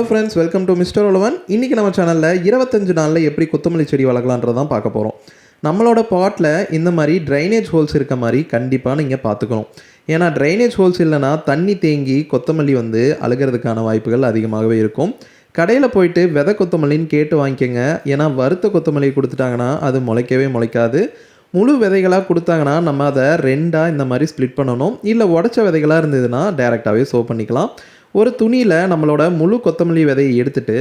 Friends, welcome to mister ஒலவன். இன்றைக்கி நம்ம சேனலில் 25 நாளில் எப்படி கொத்தமல்லி செடி வளர்க்கலான்றதான் பார்க்க போகிறோம். நம்மளோட பாட்டில் இந்த மாதிரி ட்ரைனேஜ் ஹோல்ஸ் இருக்க மாதிரி கண்டிப்பாக நீங்கள் பார்த்துக்கணும். ஏன்னா ட்ரைனேஜ் ஹோல்ஸ் இல்லைனா தண்ணி தேங்கி கொத்தமல்லி அழுகிறதுக்கான வாய்ப்புகள் அதிகமாகவே இருக்கும். கடையில் போயிட்டு விதை கொத்தமல்லின்னு கேட்டு வாங்கிக்கோங்க. ஏன்னா வறுத்த கொத்தமல்லி கொடுத்துட்டாங்கன்னா அது முளைக்கவே முளைக்காது. முழு விதைகளாக கொடுத்தாங்கன்னா நம்ம அதை ரெண்டாக இந்த மாதிரி ஸ்ப்ளிட் பண்ணணும். இல்லை உடச்ச விதைகளாக இருந்ததுன்னா டைரெக்டாகவே சோ பண்ணிக்கலாம். ஒரு துணியில் நம்மளோட முழு கொத்தமல்லி விதையை எடுத்துகிட்டு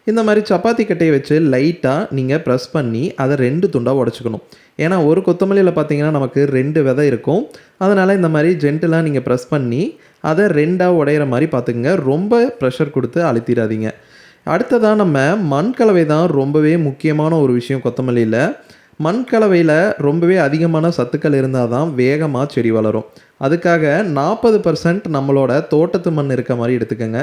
இந்த மாதிரி சப்பாத்தி கட்டையை வச்சு லைட்டாக நீங்கள் ப்ரெஸ் பண்ணி அதை 2 துண்டாக உடச்சிக்கணும். ஏன்னா ஒரு கொத்தமல்லியில் பார்த்தீங்கன்னா நமக்கு 2 விதை இருக்கும். அதனால் இந்த மாதிரி ஜென்டிலாக நீங்கள் ப்ரெஸ் பண்ணி அதை 2ஆக உடையிற மாதிரி பார்த்துக்குங்க. ரொம்ப ப்ரெஷர் கொடுத்து அழுத்திடாதீங்க. அடுத்ததாக நம்ம மண் கலவை தான் ரொம்பவே முக்கியமான ஒரு விஷயம். கொத்தமல்லியில் மண் கலவையில் ரொம்பவே அதிகமான சத்துக்கள் இருந்தால் தான் வேகமாக செடி வளரும். அதுக்காக 40% நம்மளோட தோட்டத்து மண் இருக்க மாதிரி எடுத்துக்கோங்க.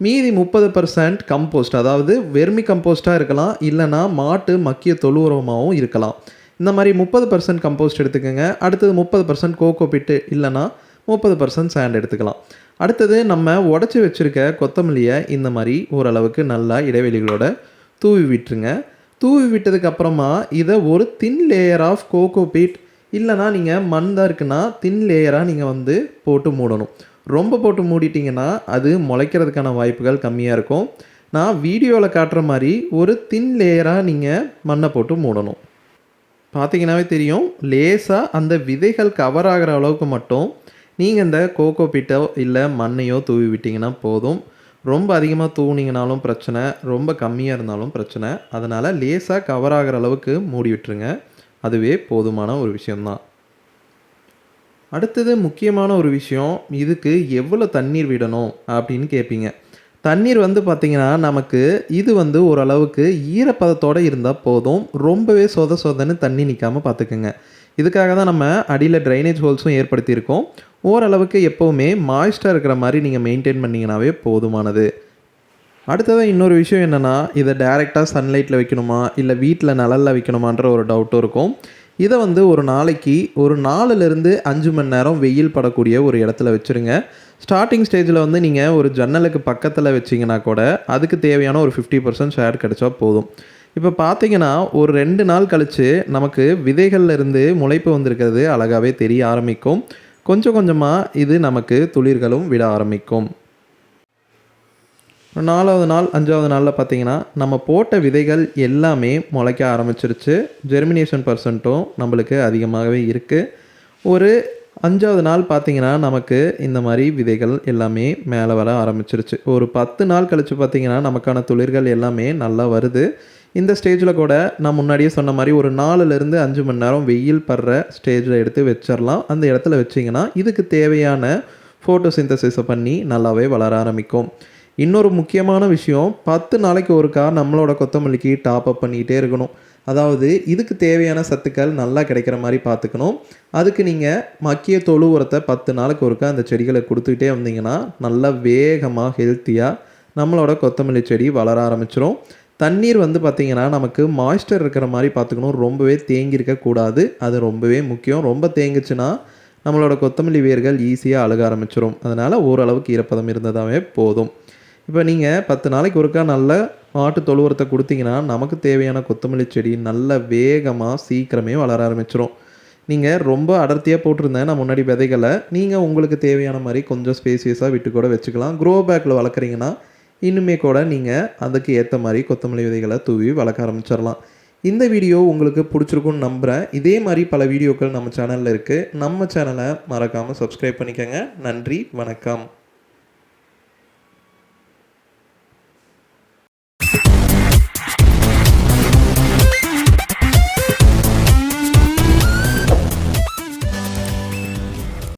மீதி 30% கம்போஸ்ட், அதாவது வெர்மி கம்போஸ்ட்டாக இருக்கலாம், இல்லைனா மாட்டு மக்கிய தொழு உரமாகவும் இருக்கலாம். இந்த மாதிரி 30% கம்போஸ்ட் எடுத்துக்கோங்க. அடுத்தது 30% கோகோ பிட்டு இல்லைனா 30% சாண்ட் எடுத்துக்கலாம். அடுத்தது நம்ம உடச்சி வச்சுருக்க கொத்தமல்லியை இந்த மாதிரி ஓரளவுக்கு நல்லா இடைவெளிகளோட தூவி விட்டுருங்க. தூவி விட்டதுக்கப்புறமா இதை ஒரு தின் லேயர் ஆஃப் கோகோ பீட் இல்லைனா நீங்கள் மண் தான் இருக்குன்னா தின் லேயராக நீங்கள் போட்டு மூடணும். ரொம்ப போட்டு மூடிட்டிங்கன்னா அது முளைக்கிறதுக்கான வாய்ப்புகள் கம்மியாக இருக்கும். நான் வீடியோவில் காட்டுற மாதிரி ஒரு தின் லேயராக நீங்கள் மண்ணை போட்டு மூடணும். பார்த்தீங்கன்னாவே தெரியும், லேசாக அந்த விதைகள் கவர் ஆகிற அளவுக்கு மட்டும் நீங்கள் இந்த கோகோ பீட்டோ இல்லை மண்ணையோ தூவி விட்டிங்கன்னா போதும். ரொம்ப அதிகமாக தூவுனீங்கனாலும் பிரச்சனை, ரொம்ப கம்மியாக இருந்தாலும் பிரச்சனை. அதனால் லேசாக கவர் ஆகிற அளவுக்கு மூடி விட்டுருங்க. அதுவே போதுமான ஒரு விஷயம்தான். அடுத்தது முக்கியமான ஒரு விஷயம், இதுக்கு எவ்வளோ தண்ணீர் விடணும் அப்படின்னு கேட்பீங்க. தண்ணீர் பார்த்திங்கன்னா நமக்கு இது ஓரளவுக்கு ஈரப்பதத்தோடு இருந்தால் போதும். ரொம்பவே சொதன்னு தண்ணி நிற்காமல் பார்த்துக்குங்க. இதுக்காக தான் நம்ம அடியில் ட்ரைனேஜ் ஹோல்ஸும் ஏற்படுத்தியிருக்கோம். ஓரளவுக்கு எப்போவுமே மாய்ஸ்டாக இருக்கிற மாதிரி நீங்கள் மெயின்டைன் பண்ணிங்கனாவே போதுமானது. அடுத்ததாக இன்னொரு விஷயம் என்னென்னா, இதை டைரெக்டாக சன்லைட்டில் வைக்கணுமா இல்லை வீட்டில் நிழலில் வைக்கணுமான்ற ஒரு டவுட்டும் இருக்கும். இதை ஒரு நாளைக்கு ஒரு 4லேருந்து 5 மணி நேரம் வெயில் படக்கூடிய ஒரு இடத்துல வச்சுருங்க. ஸ்டார்டிங் ஸ்டேஜில் நீங்கள் ஒரு ஜன்னலுக்கு பக்கத்தில் வச்சிங்கன்னா கூட அதுக்கு தேவையான ஒரு 50% ஷேர் கிடச்சா போதும். இப்போ பார்த்தீங்கன்னா ஒரு 2 நாள் கழித்து நமக்கு விதைகள்லேருந்து முளைப்பு வந்திருக்கிறது அழகாகவே தெரிய ஆரம்பிக்கும். கொஞ்சம் கொஞ்சமாக இது நமக்கு துளிர்களும் விட ஆரம்பிக்கும். 4வது நாள் 5வது நாளில் பார்த்தீங்கன்னா நம்ம போட்ட விதைகள் எல்லாமே முளைக்க ஆரம்பிச்சிருச்சு. ஜெர்மினேஷன் பர்சன்ட்டும் நம்மளுக்கு அதிகமாகவே இருக்குது. ஒரு 5வது நாள் பார்த்திங்கன்னா நமக்கு இந்த மாதிரி விதைகள் எல்லாமே மேலே வர ஆரம்பிச்சிருச்சு. ஒரு 10 நாள் கழித்து பார்த்திங்கன்னா நமக்கான துளிர்கள் எல்லாமே நல்லா வருது. இந்த ஸ்டேஜில் கூட நான் முன்னாடியே சொன்ன மாதிரி ஒரு 4லேருந்து 5 மணி நேரம் வெயில் படுற ஸ்டேஜில் எடுத்து வச்சிடலாம். அந்த இடத்துல வச்சிங்கன்னா இதுக்கு தேவையான ஃபோட்டோசிந்தசிஸை பண்ணி நல்லாவே வளர ஆரம்பிக்கும். இன்னொரு முக்கியமான விஷயம், 10 நாளைக்கு ஒருக்கா நம்மளோட கொத்தமல்லிக்கு டாப் அப் பண்ணிக்கிட்டே இருக்கணும். அதாவது இதுக்கு தேவையான சத்துக்கள் நல்லா கிடைக்கிற மாதிரி பார்த்துக்கணும். அதுக்கு நீங்கள் மக்கிய தொழு உரத்தை 10 நாளைக்கு ஒருக்கா அந்த செடிகளை கொடுத்துக்கிட்டே வந்தீங்கன்னா நல்லா வேகமாக ஹெல்த்தியாக நம்மளோட கொத்தமல்லி செடி வளர ஆரம்பிச்சிடும். தண்ணீர் பார்த்திங்கன்னா நமக்கு மாய்ஸ்டர் இருக்கிற மாதிரி பார்த்துக்கணும். ரொம்பவே தேங்கியிருக்கக்கூடாது. அது ரொம்பவே முக்கியம். ரொம்ப தேங்குச்சுன்னா நம்மளோட கொத்தமல்லி வேர்கள் ஈஸியாக அழுக ஆரம்பிச்சிடும். அதனால் ஓரளவுக்கு ஈரப்பதம் இருந்ததாகவே போதும். இப்போ நீங்கள் 10 நாளைக்கு ஒருக்கா நல்ல மாட்டு தொழு உரத்தை கொடுத்தீங்கன்னா நமக்கு தேவையான கொத்தமல்லி செடி நல்ல வேகமாக சீக்கிரமே வளர ஆரம்பிச்சிடும். நீங்கள் ரொம்ப அடர்த்தியாக போட்டிருந்தேன் நான் முன்னாடி விதைகளை, நீங்கள் உங்களுக்கு தேவையான மாதிரி கொஞ்சம் ஸ்பேசியஸாக விட்டு கூட வச்சுக்கலாம். க்ரோ பேக்கில் வளர்க்குறீங்கன்னா இன்னுமே கூட நீங்கள் அதுக்கு ஏற்ற மாதிரி கொத்தமல்லி விதைகளை தூவி வளர்க்க ஆரம்பிச்சிடலாம். இந்த வீடியோ உங்களுக்கு பிடிச்சிருக்குன்னு நம்புகிறேன். இதே மாதிரி பல வீடியோக்கள் நம்ம சேனலில் இருக்குது. நம்ம சேனலை மறக்காமல் சப்ஸ்கிரைப் பண்ணிக்கோங்க. நன்றி, வணக்கம்.